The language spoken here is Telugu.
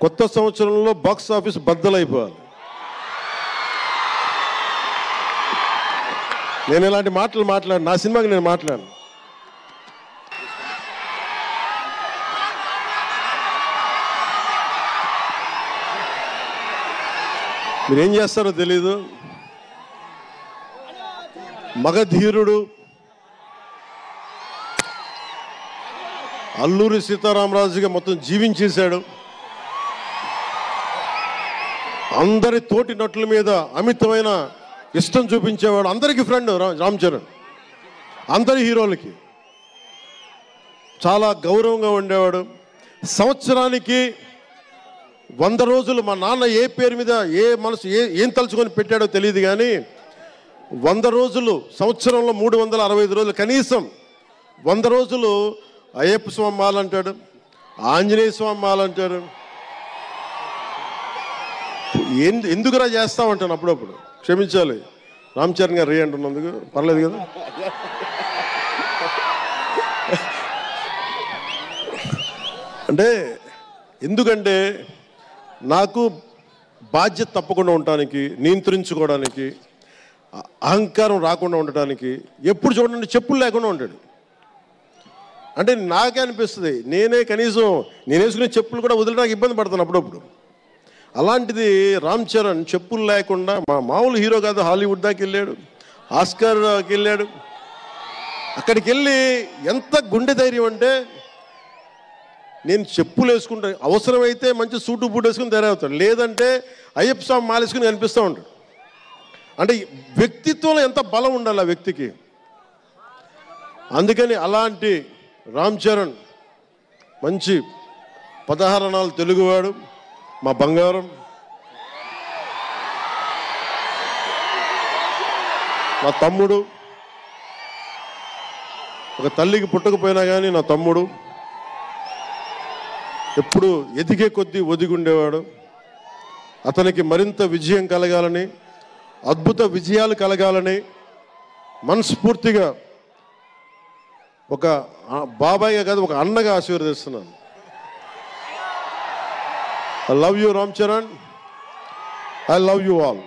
కొత్త సంవత్సరంలో బాక్స్ ఆఫీస్ బద్దలైపోవాలి. నేను ఇలాంటి మాటలు మాట్లాడు, నా సినిమాకి నేను మాట్లాడను. మీరేం చేస్తారో తెలీదు. మగధీరుడు అల్లూరి సీతారామరాజుగా మొత్తం జీవించేశాడు. అందరి తోటి నటుల మీద అమితమైన ఇష్టం చూపించేవాడు. అందరికీ ఫ్రెండ్ రామ్ చరణ్. అందరి హీరోలకి చాలా గౌరవంగా ఉండేవాడు. సంవత్సరానికి 100 రోజులు మా నాన్న ఏ పేరు మీద ఏం తలుచుకొని పెట్టాడో తెలియదు, కానీ 100 రోజులు, సంవత్సరంలో 365 రోజులు, కనీసం 100 రోజులు అయ్యప్ప స్వామి మాల అంటాడు, ఆంజనేయ స్వామి మాల అంటాడు. ఎందుకురా చేస్తామంటాను అప్పుడప్పుడు. క్షమించాలి రామ్ చరణ్ గారు రే అంటున్నందుకు, పర్లేదు కదా. అంటే ఎందుకంటే నాకు బాధ్యత తప్పకుండా ఉండటానికి, నియంత్రించుకోవడానికి, అహంకారం రాకుండా ఉండటానికి, ఎప్పుడు చూడండి చెప్పులు లేకుండా ఉంటాడు. అంటే నాకే అనిపిస్తుంది, కనీసం నేను వేసుకునే చెప్పులు కూడా వదిలేడానికి ఇబ్బంది పడతాను అప్పుడప్పుడు. అలాంటిది రామ్ చరణ్ చెప్పులు లేకుండా, మామూలు హీరో కాదు, హాలీవుడ్ దాకా వెళ్ళాడు, ఆస్కార్కి వెళ్ళాడు. అక్కడికి వెళ్ళి ఎంత గుండె ధైర్యం అంటే, నేను చెప్పులు వేసుకుంటా, అవసరమైతే మంచి సూటు బూట్ వేసుకుని తయారవుతాడు, లేదంటే అయ్యప్ప స్వామి మాలేసుకుని కనిపిస్తూ ఉంటాడు. అంటే వ్యక్తిత్వంలో ఎంత బలం ఉండాలి ఆ వ్యక్తికి. అందుకని అలాంటి రామ్ చరణ్ మంచి 16 అణాలు తెలుగువాడు, మా బంగారం, నా తమ్ముడు. ఒక తల్లికి పుట్టకపోయినా కానీ నా తమ్ముడు. ఎప్పుడు ఎదిగే కొద్దీ ఒదిగుండేవాడు. అతనికి మరింత విజయం కలగాలని, అద్భుత విజయాలు కలగాలని మనస్ఫూర్తిగా ఒక బాబాయ్గా కాదు, ఒక అన్నగా ఆశీర్వదిస్తున్నాను. I love you, Ram Charan. I love you all.